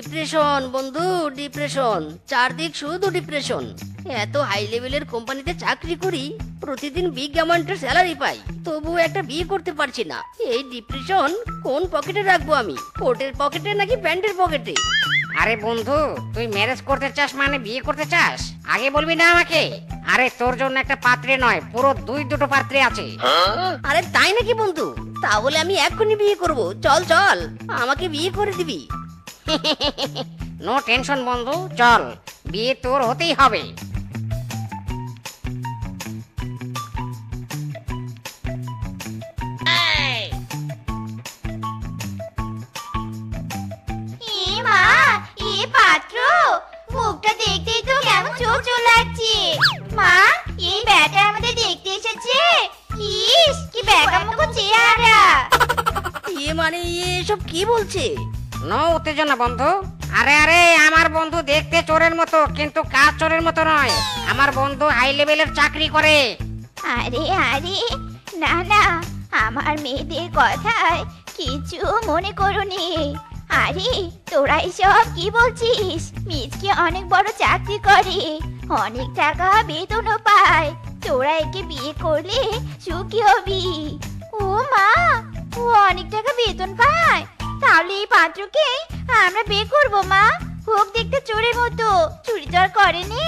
Depression বন্ধু, depression. চারদিক শুধু ডিপ্রেশন। এত হাই লেভেলের কোম্পানিতে চাকরি করি, প্রতিদিন বিগ অ্যামাউন্টের স্যালারি পাই, তবু একটা বিয়ে করতে পারছি না। এই ডিপ্রেশন কোন পকেটে রাখবো আমি? কোটের পকেটে নাকি প্যান্টের পকেটে? আরে বন্ধু, তুই ম্যারেজ করতে চাস মানে বিয়ে করতে চাস, আগে বলবি না আমাকে? আরে তোর জন্য একটা পাত্রে নয়, পুরো দুটো পাত্রে আছে। আরে তাই নাকি বন্ধু? তাহলে আমি এক্ষুনি বিয়ে করব। চল চল, আমাকে বিয়ে করে দিবি। নো টেনশন বন্ধু, চল, বিয়ে তোর হতেই হবে। মা, এ পাত্র মুখটা দেখতেই তো কেমন চোখ লাগছে। মা, এই ব্যাটা আমাদের দেখতে এসেছে। ইস, কি বেকামুখ চেহারা। মানে এসব কি বলছে? নো উত্তেজনা বন্ধু। আরে আরে, আমার বন্ধু দেখতে চোরের মতো, কিন্তু কাজ চোরের মতো নয়। আমার বন্ধু হাই লেভেলের চাকরি করে। আরে আরে, না না, আমার মেয়েদের কথায় কিছু মনে করুনি। আরে তোরা এসব কি বলছিস? মিজকে অনেক বড় চাকরি করে, অনেক টাকা বেতনও পায়। তোরা একে বিয়ে করলে সুখী হবি। ও মা, ও অনেক টাকা বেতন পায়? তাহলে এই পাত্রকে আমরা বিয়ে করবো মা। হোক দেখতে চোরের মতো, চুরি তো আর করেনি।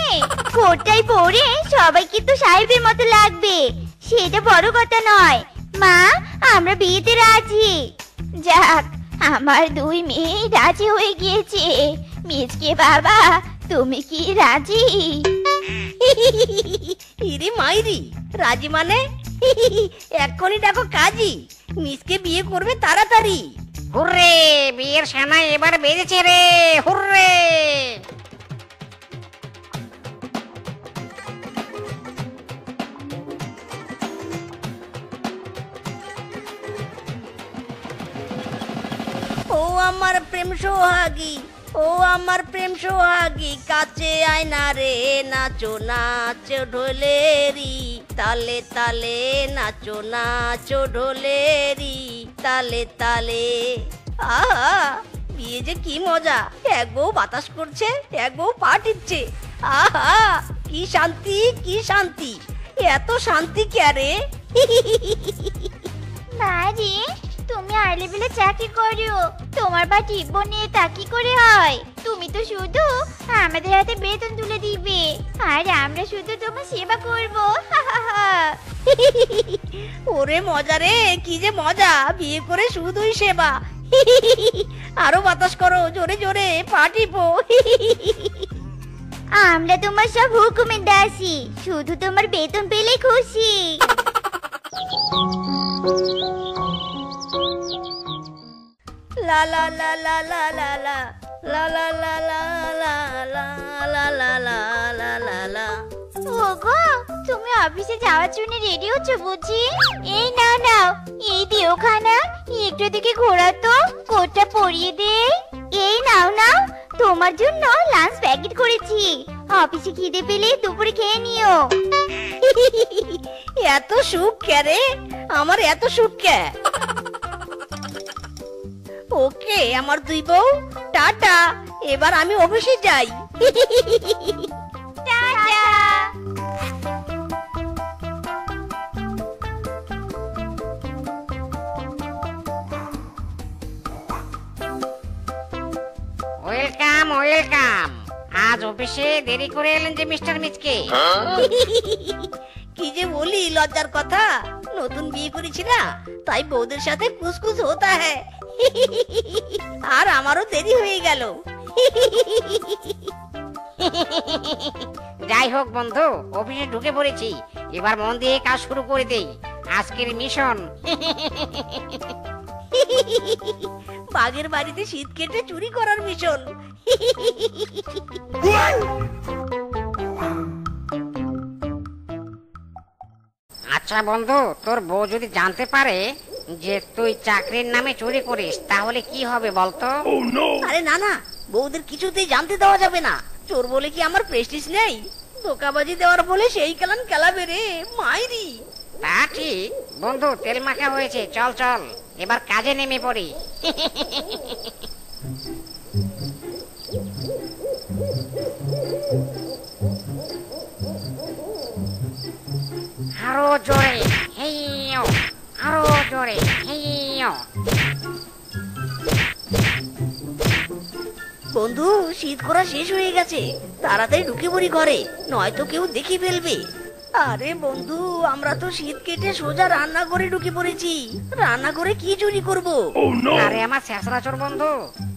কোটটাই পরে সবাই কিন্তু সাহেবের মতো লাগবে, সেটা বড় কথা নয়। মা, আমরা বিয়েতে রাজি। যাক, আমার দুই মেয়ে রাজি হয়ে গিয়েছে। মিজকে বাবা, তুমি কি রাজি? ইরে মাইরি, রাজি মানে? এক্ষুনি দেখো কাজী, মিসকে বিয়ে করবে তাড়াতাড়ি। হুররে, বিয়ের সেনাই এবার বেজেছে রে, হুররে। ও আমার প্রেম সোহাগী, ও আমার প্রেম সোহাগী, কাছে আয়না রে, নাচো নাচো ঢোলেরি তালে তালে, নাচো নাচো ঢোলেরি তালে তালে। আহা, বিয়ে যে কি মজা! এক বউ বাতাস করছে, এক বউ পা টিপছে। আহা, কি শান্তি, কি শান্তি! এত শান্তি কে রে? মারি, তুমি হাই লেভেলে চাকরি করো, তোমার বা টিপবো নিয়ে তা কি করে হয়? তুমি তো শুধু আমাদের হাতে বেতন তুলে দিবে, আর আমরা শুধু তোমার সেবা করবো। ওরে মজা রে, কি যে মজা! বিয়ে করে শুধুই সেবা। আরো বাতাস করো, জোরে জোরে পা টিপো। আমরা তোমার সব হুকুমের দাসী, শুধু তোমার বেতন পেলেই খুশি। লা লা লা লা লা লা লা লা লা লা লা লা লা লা লা লা লা লা লা। ওগো, তুমি অফিসে যাওয়ার জন্য রেডি হচ্ছ বুঝি? এই নাও নাও, এই দিওখানা, একটু দিকে ঘোরা তো, কোটটা পরিয়ে দে। এই নাও নাও, তোমার জন্য লাঞ্চ প্যাকেট করেছি, অফিসে খিদে পেলে দুপুরে খেয়ে নিও। এত সুখ কে রে? আমার এত সুখ কে? ওকে আমার দুই বউ, টাটা, এবার আমি অফিসে যাই। টাটা। Welcome welcome. আজ অফিসে দেরি করে এলেন যে মিস্টার মিচকে? কি যে বলি, লজ্জার কথা। নতুন বিয়ে করেছি না, তাই বউদের সাথে কুসকুস হতা হ্যায়। আর আমারও দেরি হয়ে গেল। যাই হোক বন্ধু, অফিসে ঢুকে পড়েছি, এবার মন দিয়ে কাজ শুরু করে দেই। আজকের মিশন বাঘের বাড়িতে শীত কেটে চুরি করার মিশন। আচ্ছা বন্ধু, তোর বউ যদি জানতে পারে যে তুই চাকরির নামে চুরি করিস, তাহলে কি হবে বলতো? আরে না না, বউদের কিছুতেই জানতে দেওয়া যাবে না। চোর বলে কি আমার প্রেস্টিজ নেই? ধোকাবাজি দেওয়ার বলে সেই কেলান কেলাবে রে, মাইরি। তা ঠিক বন্ধু, তেল মাখা হয়েছে, চল চল এবার কাজে নেমে পড়ি। বন্ধু, শীত করা শেষ হয়ে গেছে, তাড়াতাড়ি ঢুকে পড়ি ঘরে, নয়তো কেউ দেখে ফেলবে। আরে বন্ধু, আমরা তো শীত কেটে সোজা রান্নাঘরে ঢুকে পড়েছি, রান্নাঘরে কি চুরি করব? আরে আমার শেষরা চোর বন্ধু,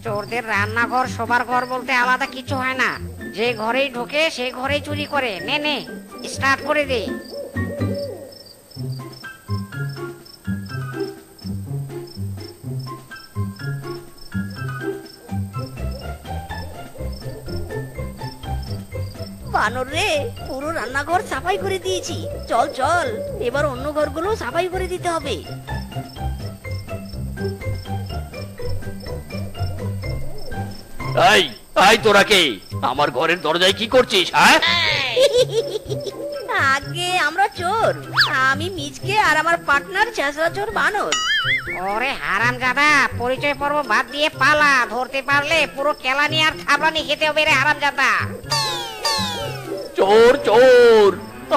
চোরদের রান্নাঘর শোবার ঘর বলতে আলাদা কিছু হয় না। যে ঘরেই ঢোকে সে ঘরেই চুরি করে। নে নে, স্টার্ট করে দে। বানর রে, পুরো রান্নাঘর সাফাই করে দিয়েছি। চল চল, এবার অন্য ঘরগুলো সাফাই করে দিতে হবে। এই এই তোরা কে? আমার ঘরের দরজায় কি করছিস? হ্যাঁ, আগে আমরা চোর, আমি মিচকে আর আমার পার্টনার ছেঁচড়া চোর বানর। ওরে হারামজাদা, পরিচয় পর্ব বাদ দিয়ে পালা। ধরতে পারলে পুরো কেলানি আর থাবলানি খেতে হবে রে হারামজাদা। চোর চোর,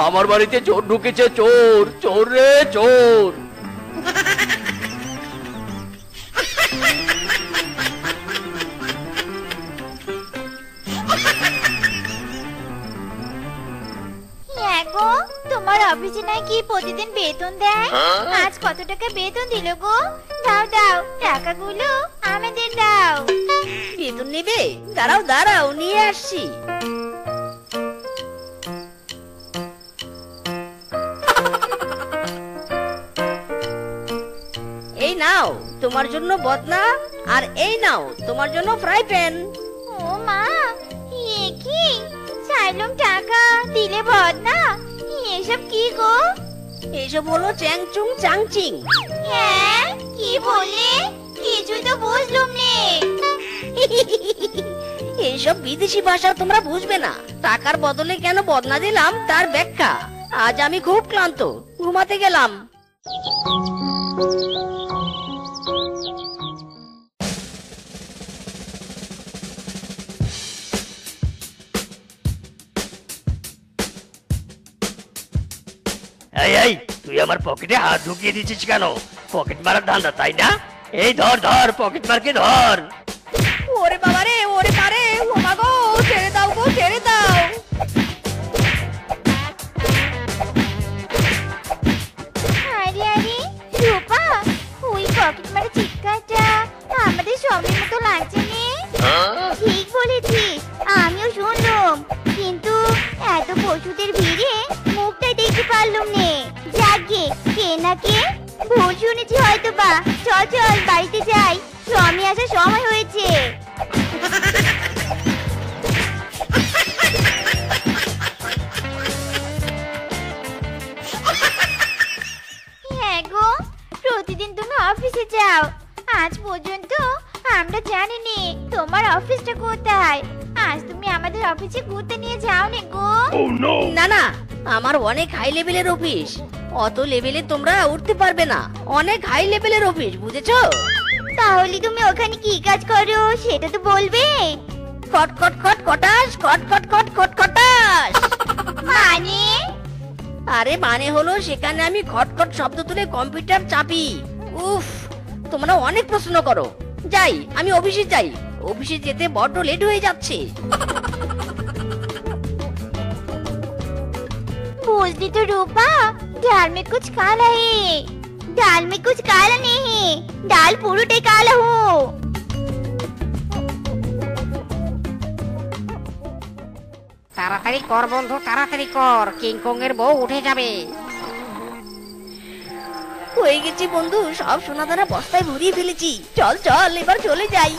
আমার বাড়িতে চোর ঢুকেছে। চোর চোর রে চোর। হ্যাঁ গো, তোমার অফিসে নাকি প্রতিদিন বেতন দেয়? আজ কত টাকা বেতন দিল গো? দাও দাও, টাকাগুলো আমাদের দাও। বেতন নেবে? দাঁড়াও দাঁড়াও, নিয়ে আসছি। এই নাও তোমার জন্য বদনা, আর এই নাও তোমার জন্য ফ্রাই প্যান। ও মা, এ কি? চাইলাম টাকা, দিলে বদনা। এসব কি গো? এসব হলো চ্যাংচুং চাংচিং। হ্যাঁ, কি বললে? কিছু তো বুঝলুম নে। এইসব বিদেশি ভাষা তোমরা বুঝবে না। টাকার বদলে কেন বদনা দিলাম তার ব্যাখ্যা। আজ আমি খুব ক্লান্ত, ঘুমাতে গেলাম। এই এই, তুই আমার পকেটে হাত ঢুকিয়ে দিচ্ছিস কেন? পকেট মারার ধান্দা তাই না? এই ধর ধর, পকেট মারকে ধর। ওরে বাবা রে, ওরে পারে, ও মা গো, ছেড়ে দাও গো, ছেড়ে দাও। আরে আরে, রূপা, ওই পকেট মারা চিৎকারটা আমাদের সবের মতো লাগছে নে। ঠিক বলেছিস, আমিও শুনলাম, কিন্তু এত পশুদের ভিড়ে মুখটা দেখতে পারলাম নে। যাকে কে না কে ভুল শুনেছি হয়তো বা। চল চল, বাড়িতে যাই, স্বামী আসার সময় হয়েছে। হ্যাঁ গো, প্রতিদিন তুমি অফিসে যাও, আজ পর্যন্ত আমরা জানিনি তোমার অফিসটা কোথায়। আজ তুমি আমাদের অফিসে ঘুরতে নিয়ে যাও নে গো। না না, আমার অনেক হাই লেভেলের অফিস, অত লেভেলে তোমরা উঠতে পারবে না। অনেক হাই লেভেলের অফিস, বুঝেছো? তাহলে তুমি ওখানে কি কাজ করো সেটা তো বলবে। কট কট কট কটাস, কট কট কট কট কটাস। মানে? আরে মানে হলো সেখানে আমি খটখট শব্দ তুলে কম্পিউটার চাপি। উফ, তোমরা অনেক প্রশ্ন করো। যাই, আমি অফিসে যাই, অফিসে যেতে বড্ড লেট হয়ে যাচ্ছে। बुझली तो रूपा, दाल में कुछ काला है। दाल में कुछ काला नहीं है, दाल पूरी काला हो। তাড়াতাড়ি কর বন্ধু, তাড়াতাড়ি কর, কিংকং এর বউ উঠে যাবে। হয়ে গেছি বন্ধু, সব সোনাদানা বস্তায় ভরিয়ে ফেলেছি। চল চল, এবার চলে যাই।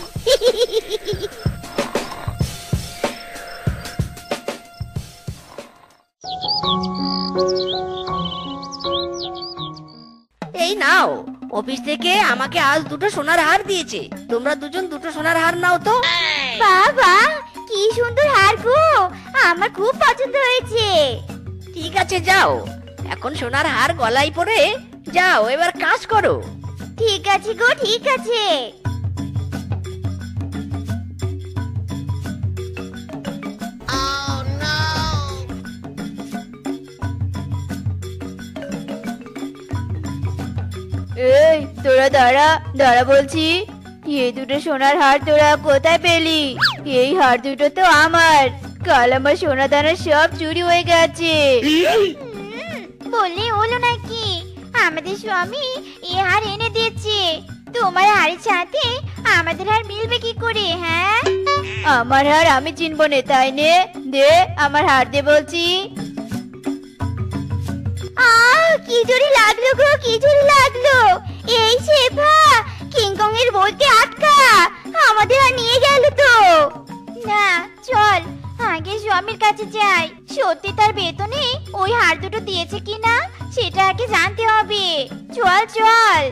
এই নাও, অফিস থেকে আমাকে আজ দুটো সোনার হার দিয়েছে। তোমরা দুজন দুটো সোনার হার নাও তো। বাবা, কি সুন্দর হার গো, আমার খুব পছন্দ হয়েছে। ঠিক আছে, যাও, এখন সোনার হার গলায় পরে যাও, এবার কাজ করো। ঠিক আছে গো, ঠিক আছে। এই তোরা তোরা দাঁড়া দাঁড়া বলছি। এই দুটো সোনার হার তোরা কোথায় পেলি? এই হার দুটো তো আমার। কাল আমার সোনা দানা সব চুরি হয়ে গেছে। বললে হলো নাকি? আমাদের স্বামী এই হার এনে দিয়েছে। তোমার হারের সাথে আমাদের হার মিলবে কি করে? হ্যাঁ, আমার হার আমি চিনবো না তাই নে। দে আমার হার দে বলছি। কি জোরে লাগলো গো, কি জোরে লাগলো। এই শেফা, কিংকং এর বউকে আটকা, আমাদের আর নিয়ে গেল তো। না, চল আগে স্বামীর কাছে যাই। সত্যি তার বেতনে ওই হার দুটো দিয়েছে কিনা সেটা আগে জানতে হবে। চল চল।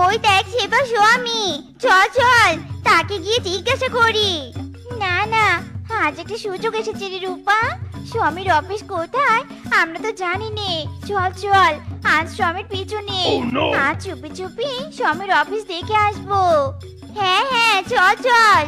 ওই দেখ সেবা স্বামী, চল চল তাকে গিয়ে জিজ্ঞাসা করি। না না, আজ একটা সুযোগ এসেছে রে রূপা। স্বামীর অফিস কোথায় আমরা তো জানি নে। চল চল আজ স্বামীর পিছনে। আজ চুপি চুপি স্বামীর অফিস দেখে আসবো। হ্যাঁ হ্যাঁ চল চল।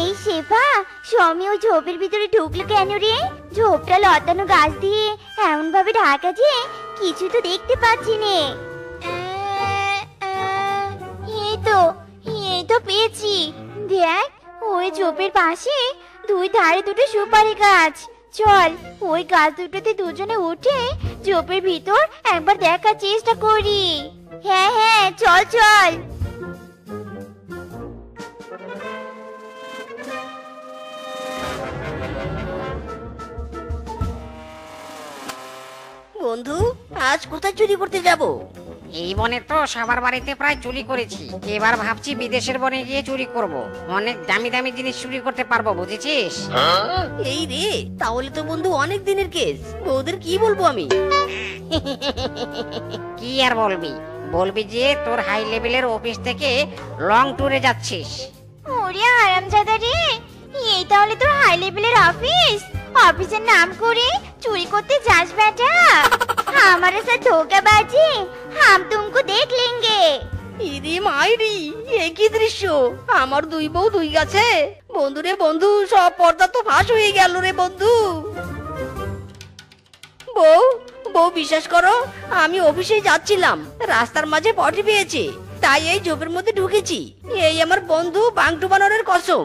এই শেফা, স্বামী ওই ঝোপের ভিতরে ঢুকলো কেন রে? ঝোপটা লতানো গাছ দিয়ে এমন ভাবে ঢাকা যে কিছু তো দেখতে পাচ্ছি নে। এই তো পেয়েছি। দেখ, ওই ঝোপের পাশে দুই ধারে দুটো সুপারি গাছ। চল ওই গাছ দুটোতে দুজনে উঠে ঝোপের ভিতর একবার দেখার চেষ্টা করি। হ্যাঁ হ্যাঁ চল চল। বন্ধু, আজ কোথায় চুরি করতে যাব? এই বনে তো সবার বাড়িতে প্রায় চুরি করেছি, এবার ভাবছি বিদেশের বনে গিয়ে চুরি করব। অনেক দামি দামি জিনিস চুরি করতে পারবো, বুঝেছিস? এই রে, তাহলে তো বন্ধু অনেক দিনের কেস। বউদের কি বলবো আমি? কি আর বলবি, বলবি যে তোর হাই লেভেলের অফিস থেকে লং ট্যুরে যাচ্ছিস। ওরে আরামজাদা রে, এই তাহলে তোর হাই লেভেলের অফিস? অফিসের নাম করে চুরি করতে যাস বেটা? हमारे साथ धोखेबाजी हम तुमको देख लेंगे। ইদি মাইরি, এ কি দৃশ্য! আমার দুই বউ দুই গাছে। বন্ধু রে বন্ধু, সব পর্দা তো ফাঁস হয়ে গেল রে বন্ধু। বউ বউ, বিশ্বাস করো, আমি অফিসে যাচ্ছিলাম, রাস্তার মাঝে পটি পেয়েছি, তাই এই ঝোপের মধ্যে ঢুকেছি। এই আমার বন্ধু বাংটু বানরের কসম।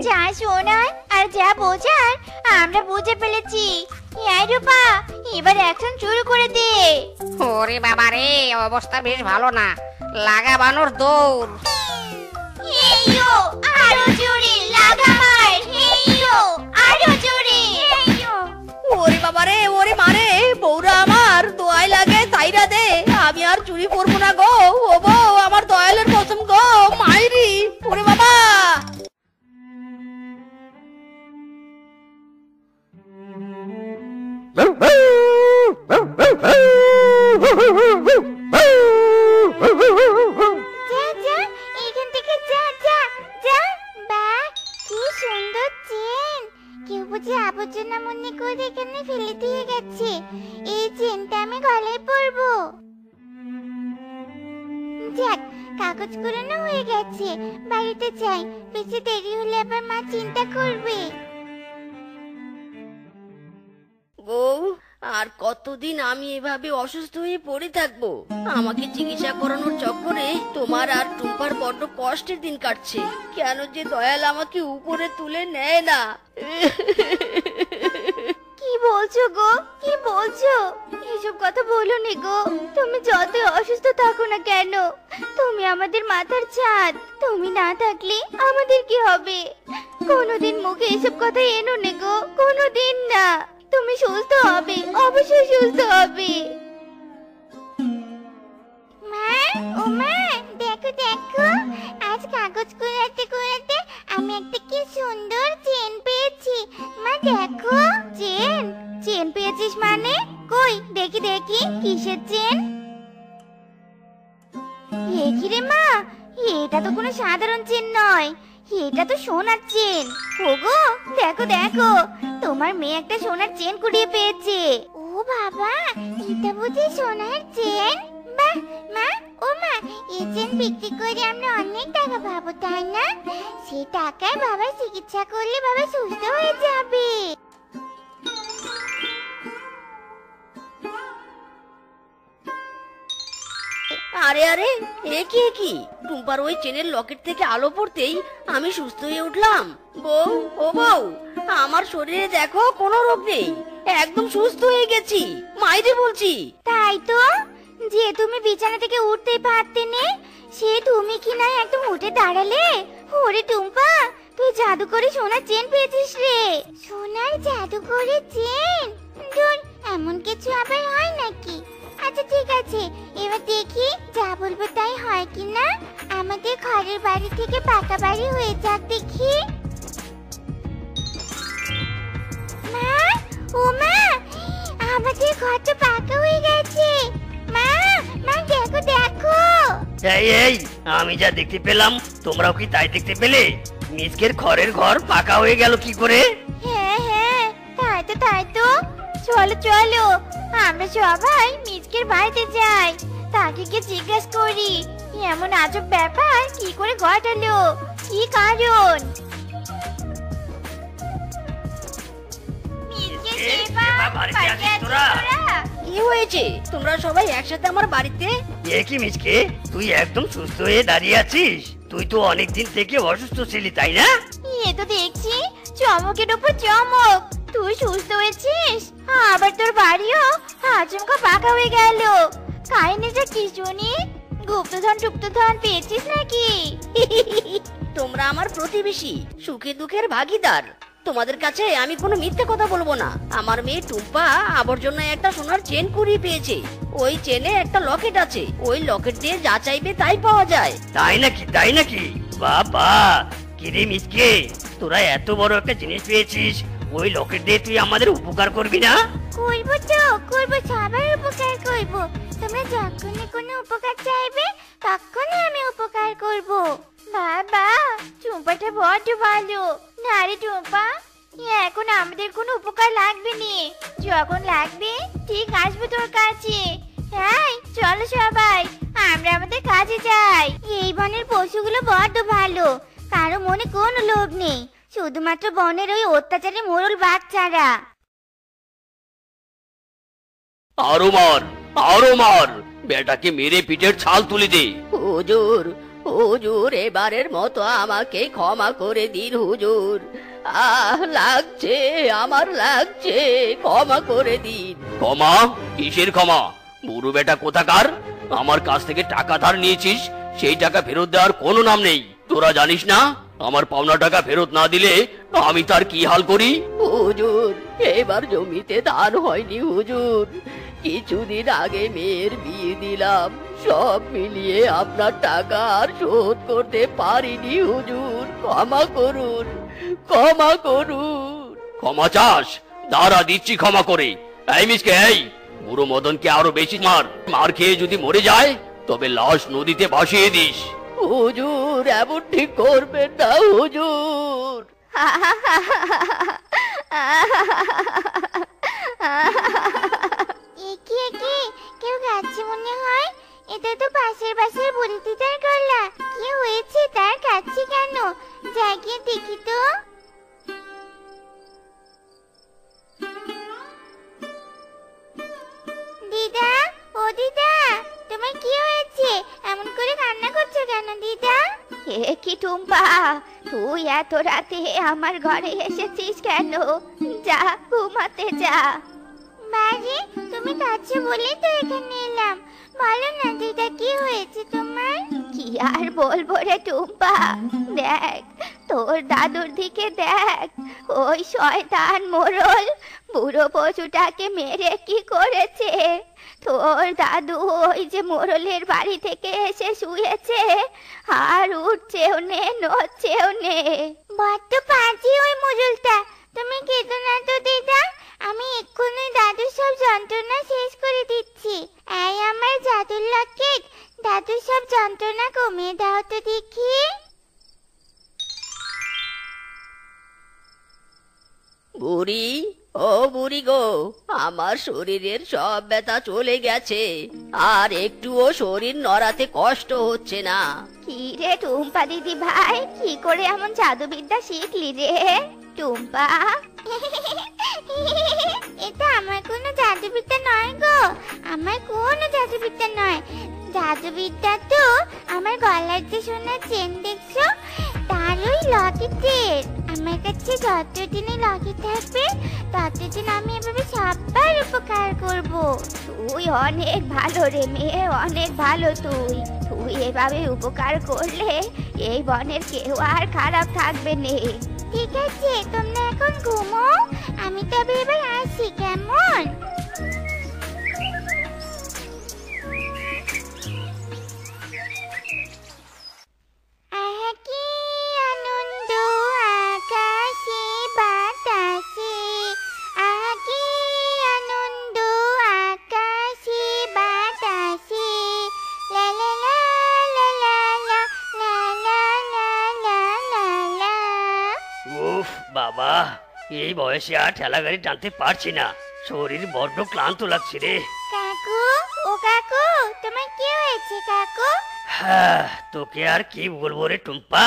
যা শোনার আর যা বোঝার আমরা বুঝে ফেলেছি। এই রূপা, এবার অ্যাকশন শুরু করে দে। ওরে বাবা রে, অবস্থা বেশ ভালো না, লাগা বানর দৌড়। হেইয়ো, আরো জোরে লাগা মার। হেইয়ো, আরো জোরে। হেইয়ো। ওরে বাবা রে, ওরে মারে, বউরা আমার দোয়াই লাগে তাইরা দে। আমি আর চুরি করবো না গো। ও বউ, আমার দয়ালের কসম গো, মাইরি। ওরে বাবা! যা যা, এখান থেকে যা যা যা। বাহ, কি সুন্দর চেন! কেউ বুঝি আবর্জনা মনে করে এখানে ফেলে দিয়ে গেছে। এই চেনটা আমি গলায় পরবো। যাক, কাগজ কুড়ানো হয়ে গেছে, বাড়িতে যাই। বেশি দেরি হলে আবার মা চিন্তা করবে। বউ, আর কতদিন আমি এভাবে অসুস্থ হয়ে পড়ে থাকবো? আমাকে চিকিৎসা করানোর চক্করে তোমার আর টুম্পার বড্ড কষ্টের দিন কাটছে। কেন যে দয়াল আমাকে উপরে তুলে নেয় না? কি বলছো গো, কি বলছো? এসব কথা বলো নি গো। তুমি যত অসুস্থ থাকো না কেন, তুমি আমাদের মাথার ছাদ। তুমি না থাকলে আমাদের কি হবে? কোনোদিন মুখে এসব কথা এনো নে গো, কোনোদিন না। তুমি সুস্থ হবে, অবশ্যই সুস্থ হবে। মা, ও মা, দেখো দেখো, আজ কাগজ কুড়াতে কুড়াতে আমি একটা কি সুন্দর চেন পেয়েছি। মা দেখো, চেন। চেন পেয়েছিস মানে? কই দেখি দেখি, কিসের চেন? এ কি রে মা, এটা তো কোনো সাধারণ চেন নয়। এটা তো সোনার চেন। ওগো দেখো দেখো, তোমার মেয়ে একটা সোনার চেন কুড়িয়ে পেয়েছে। ও বাবা, এটা বুঝি সোনার চেন? বাহ মা, ও মা, এই চেন বিক্রি করে আমরা অনেক টাকা পাবো, তাই না? সেই টাকায় বাবা চিকিৎসা করলে বাবা সুস্থ হয়ে যাবে। আরে আরে, এ কি টুম্পার ওই চেনের লকেট থেকে আলো পড়তেই আমি সুস্থ হয়ে উঠলাম। বউ, ও বউ, আমার শরীরে দেখো কোনো রোগ নেই, একদম সুস্থ হয়ে গেছি, মাইরে বলছি। তাই তো, যে তুমি বিছানা থেকে উঠতেই পারতে নে, সে তুমি কি না একদম উঠে দাঁড়ালে। ওরে টুম্পা, তুই জাদু করে সোনার চেন পেয়েছিস রে। সোনার জাদু করে চেন? ধুর, এমন কিছু আবার হয় নাকি? আচ্ছা ঠিক আছে, এবার দেখি যা বলবো তাই হয় কিনা। আমাদের ঘরের বাড়ি থেকে পাকা বাড়ি হয়ে যাক দেখি। মা, ও মা, আমাদের ঘর তো পাকা হয়ে গেছে। মা, মা দেখো দেখো। এই আমি যা দেখতে পেলাম তোমরাও কি তাই দেখতে পেলে? মিসকের খড়ের ঘর পাকা হয়ে গেল কি করে? হ্যাঁ হ্যাঁ, তাই তো। চলো চলো, আমরা সবাই মিজকের বাড়িতে যাই, তাকে গিয়ে জিজ্ঞেস করি এমন আজব ব্যাপার কি করে ঘটালো, কি কারণ। মিজকে দেবা, বাড়িতে আছিস তোরা? কি হয়েছে? তোমরা সবাই একসাথে আমার বাড়িতে? এ কি মিসকে, তুই একদম সুস্থ হয়ে দাঁড়িয়ে আছিস? তুই তো অনেকদিন থেকে অসুস্থ ছিলি তাই না? এ তো দেখছি চমকের উপর চমক। তুই সুস্থ হয়েছিস, আবার তোর বাড়িও আচমকা পাকা হয়ে গেল। কাহিনীটা কি শুনি? গুপ্তধন পেয়েছিস নাকি? তোমরা আমার প্রতিবেশী, সুখে দুঃখের ভাগীদার। তোমাদের কাছে আমি কোনো মিথ্যে কথা বলবো না। আমার মেয়ে টুম্পা আবর্জনায় একটা সোনার চেন কুড়িয়ে পেয়েছে। ওই চেনে একটা লকেট আছে, ওই লকেট দিয়ে যা চাইবে তাই পাওয়া যায়। তাই নাকি? বাবা, কিরে মিসকে, তোরা এত বড় একটা জিনিস পেয়েছিস, ওই লকেট দিয়ে তুই আমাদের উপকার করবি না? করবো তো, করবো, সবার উপকার করবো। তোমরা যখনই কোনো উপকার চাইবে তখনই আমি উপকার করবো। বাবা, টুম্পাটা বড্ড ভালো। না রে টুম্পা, এখন আমাদের কোনো উপকার লাগবে নি, যখন লাগবে ঠিক আসবে তোর কাছে। এই চলো সবাই, আমরা আমাদের কাজে যাই। এই বনের পশুগুলো বড্ড ভালো, কারো মনে কোনো লোভ নেই, শুধুমাত্র বনের ওই অত্যাচারী মোরল বাচ্চারা। আরো মার, বেটাকে মেরে পিঠের ছাল তুলে দে। হুজুর, হুজুর, এবারের মতো আমাকে ক্ষমা করে দিন হুজুর। লাগছে, আমার লাগছে, ক্ষমা করে দিন। ক্ষমা? কিসের ক্ষমা? বুড়ো বেটা কোথাকার, আমার কাছ থেকে টাকা ধার নিয়েছিস, সেই টাকা ফেরত দেওয়ার কোনো নাম নেই। তোরা জানিস না আমার পাওনা টাকা ফেরত না দিলে আমি তার কি হাল করি? হুজুর, এবার জমিতে ধান হয়নি হুজুর, কিছুদিন আগে মেয়ের বিয়ে দিলাম, সব মিলিয়ে আপনার টাকা আর শোধ করতে পারিনি হুজুর, ক্ষমা করুন, ক্ষমা করুন। ক্ষমা চাস? দাঁড়া, দিচ্ছি ক্ষমা করে। এই মিসকে, এই বুড়ো মদনকে আরো বেশি মার খেয়ে যদি মরে যায় তবে লাশ নদীতে ভাসিয়ে দিস। হুজুর, এমন ঠিক করবেন না হুজুর। একে কেউ গাচ্ছে মনে হয়। এটা তো পাশের বাসার বুড়ি দিদার গলা। কি হয়েছে তার, কাছে কেন? যাই গিয়ে দেখি তো। দিদা, ও দিদা, তোমার কি হয়েছে? এমন করে কান্না করছো কেন দিদা? এ কি টুম্পা, তুই এত রাতে আমার ঘরে এসেছিস কেন? যা ঘুমাতে যা। মারে, তুমি কাছে বলে তো এখানে এলাম। বলো না দিদা, কি হয়েছে তোমার? কি আর বলবো রে টুম্পা, দেখ তোর দাদুর দিকে দেখ, ওই শয়তান মোরল বুড়ো পশুটাকে মেরে কি করেছে। তোর দাদু ওই যে মোরলের বাড়ি থেকে এসে শুয়েছে, আর উঠছেও নে, নড়ছেও নে। বড্ড পাজি ওই মোরলটা। তুমি কেঁদো না তো দিদা, আমি এক্ষুনি দাদুর সব যন্ত্রণা শেষ করে দিচ্ছি। এই আমার জাদুর লকেট, দাদুর সব যন্ত্রণা কমিয়ে দাও তো দেখি। বুড়ি, ও বুড়ি গো, আমার শরীরের সব ব্যথা চলে গেছে, আর একটুও শরীর নড়াতে কষ্ট হচ্ছে না। কি রে টুম্পা দিদি ভাই, কি করে এমন জাদুবিদ্যা শিখলি রে টুম্পা? এটা আমার কোনো জাদুবিদ্যা নয় গো, আমার কোনো জাদুবিদ্যা নয়। জাদুবিদ্যা তো আমার গলার যে সোনার চেন দেখছো, তার ওই লকেটের। আমার কাছে যতদিন এই লকেট থাকবে ততদিন আমি এভাবে সবার উপকার করব। তুই অনেক ভালো রে মেয়ে, অনেক ভালো। তুই তুই এভাবে উপকার করলে এই বনের কেউ আর খারাপ থাকবে না। ঠিক আছে, তোমরা এখন ঘুমো, আমি তবে এবার আসি, কেমন? আহা কি আনন্দ আকাশে বাতাসে, আহা কি আনন্দ আকাশে বাতাসে, লা লা লা লা লা লা লা লা লা লা লা লা। উফ বাবা, এই বয়সে আর ঠেলা গাড়ি টানতে পারছি না, শরীর বড্ড ক্লান্ত লাগছে রে। কাকু, ও কাকু, তোমার কি হয়েছে কাকু? হ্যাঁ, তোকে আর কি বলবো রে টুম্পা,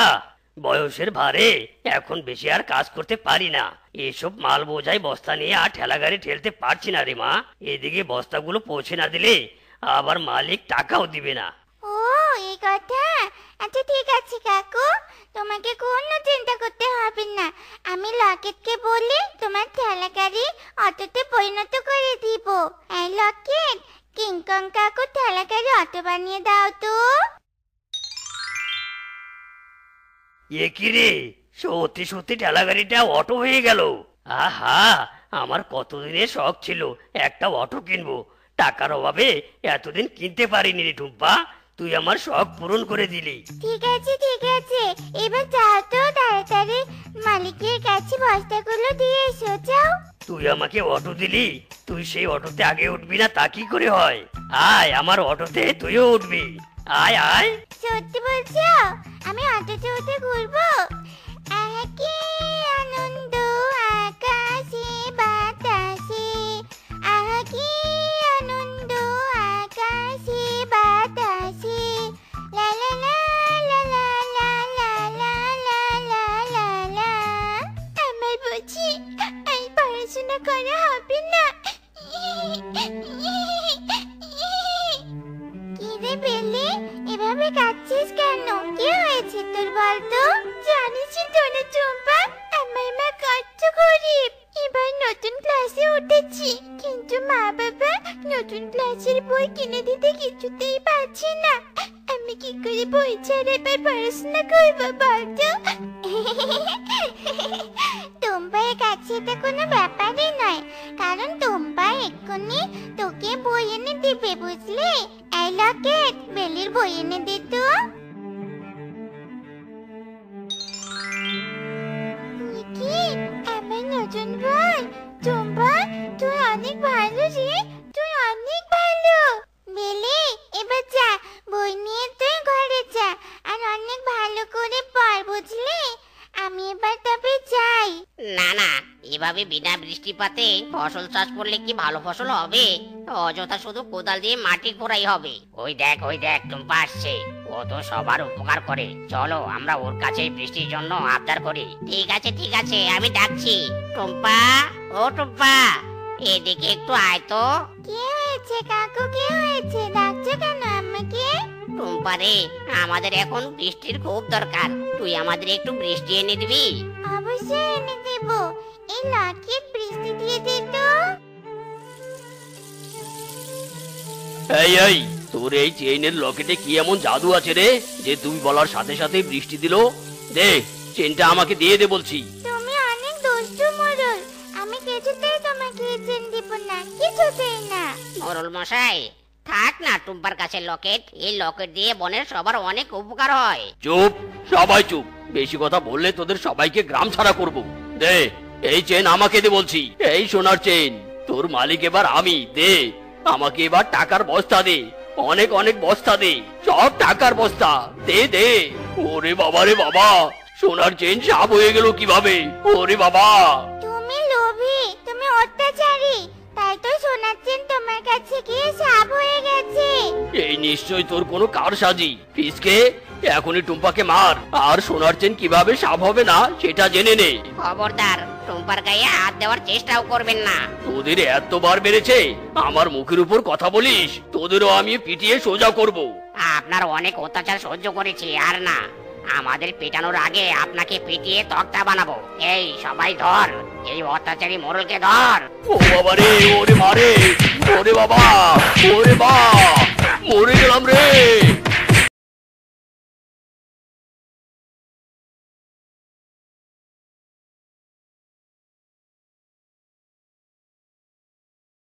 বয়সের ভারে এখন বেশি আর কাজ করতে পারি না। এসব মাল বোঝাই বস্তা নিয়ে আর ঠেলা গাড়ি ঠেলতে পারছি না রে মা। এদিকে বস্তাগুলো পৌঁছে না দিলে আবার মালিক টাকাও দিবে না। ও এই কথা। আচ্ছা ঠিক আছে কাকু, তোমাকে কোনো চিন্তা করতে হবে না। আমি লকেটকে বলে তোমার ঠেলা গাড়ি অটোতে পরিণত করে দিব। এই লকেট, কিংকং কাকু ঠেলা গাড়ি অটো বানিয়ে দাও তো। এ কি রে, সত্যি সত্যি ঠেলা গাড়িটা অটো হয়ে গেল। আহা, আমার কতদিনের শখ ছিল একটা অটো কিনবো, টাকার অভাবে এতদিন কিনতে পারিনি রে টুম্পা, তুই আমার শখ পূরণ করে দিলি। ঠিক আছে ঠিক আছে, এবার যাও তো তাড়াতাড়ি মালিকের কাছে বস্তাগুলো দিয়ে এসো, যাও। তুই আমাকে অটো দিলি, তুই সেই অটোতে আগে উঠবি না তা কি করে হয়? আয় আমার অটোতে তুইও উঠবি, আয় আয়। সত্যি বলছো? আমি অটোতে উঠে ঘুরবো? আহা কি আনন্দ আকাশে বাতাসে, আহা কি আনন্দ আকাশে বাতাসে, লা লা লা লা লা লা লা লা লা লা লা লা। আমার বুঝি এই পড়াশোনা করা হবে না। কি রে বেলি, এভাবে কাঁদছিস কেন? কি হয়েছে তোর বলতো? জানিস তো না চম্পা, আমার মা কত গরিব। এবার নতুন ক্লাসে উঠেছি, কিন্তু মা বাবা নতুন ক্লাসের বই কিনে দিতে কিছুতেই পারছে না। আমি কি করে বই ছাড়া এবার পড়াশোনা করবো বলতো? তোমার কাছে এটা কোনো ব্যাপারই নয়, কারণ তোমার এক্ষুনি তোকে বই এনে দিবে, বুঝলি? এই লকেট, বেলির বই এনে দে তো। কি আমার নতুন বই? টুম্পা, তুই অনেক ভালো রে, তুই অনেক ভালো। বেলি, এবার যা, বই নিয়ে তুই ঘরে যা, আর অনেক ভালো করে পড়, বুঝলি? আমি এবার তবে যাই। না না, এভাবে বিনা বৃষ্টিপাতে ফসল চাষ করলে কি ভালো ফসল হবে? অযথা শুধু কোদাল দিয়ে মাটি খোঁড়াই হবে। ওই দেখ টুম্পা আসছে, ও তো সবার উপকার করে। চলো আমরা ওর কাছে বৃষ্টির জন্য আবদার করি। ঠিক আছে, আমি ডাকছি। টুম্পা, ও টুম্পা, এদিকে একটু আয় তো। কি হয়েছে কাকু, কি হয়েছে? ডাকছো কেন আমাকে? টুম্পা রে, আমাদের এখন বৃষ্টির খুব দরকার, তুই আমাদের একটু বৃষ্টি এনে দিবি? অবশ্যই এনে দেব। এই লকেট বৃষ্টি দিয়ে দে তো। এই তোর এই চেইনের লকেটে কি এমন জাদু আছে রে যে তুই বলার সাথে সাথে বৃষ্টি দিল? দে, চেইনটা আমাকে দিয়ে দে বলছি। তুমি অনেক দুষ্টু মোড়ল, আমি কিছুতেই তোমাকে এই চেন দিব না, কিছুতেই না। মোরল মশাই, থাক না টুম্পার কাছে লকেট, এই লকেট দিয়ে বনের সবার অনেক উপকার হয়। চুপ, সবাই চুপ, বেশি কথা বললে তোদের সবাইকে গ্রাম ছাড়া করব। দে, এই চেন আমাকে দে বলছি, এই সোনার চেন, তোর মালিক এবার আমি। দে, আমাকে এবার টাকার বস্তা দে, অনেক অনেক বস্তা দে, সব টাকার বস্তা দে দে। ওরে বাবা রে বাবা, সোনার চেন সাপ হয়ে গেল কিভাবে? ওরে বাবা! তুমি লোভ গেছে, কে সাপ হয়ে গেছে। এই নিশ্চয় তোর কোনো কারসাজি। ফিসকে এখনই টুম্পাকে মার, আর সোনার চেন কিভাবে সাপ হবে না সেটা জেনে নে। খবরদার টুম্পার গায়ে হাত দেওয়ার চেষ্টাও করবেন না। তোদের এতবার বেড়েছে আমার মুখের উপর কথা বলিস, তোদেরও আমি পিটিয়ে সোজা করব। আপনার অনেক অত্যাচার সহ্য করেছি, আর না, আমাদের পেটানোর আগে আপনাকে পিটিয়ে তক্তা বানাবো। এই সবাই ধর, এই অত্যাচারী মোড়লকে ধর। ও বাবা রে, ওরে মারে, ওরে বাবা, ওরে বা, মরে গেলাম রে।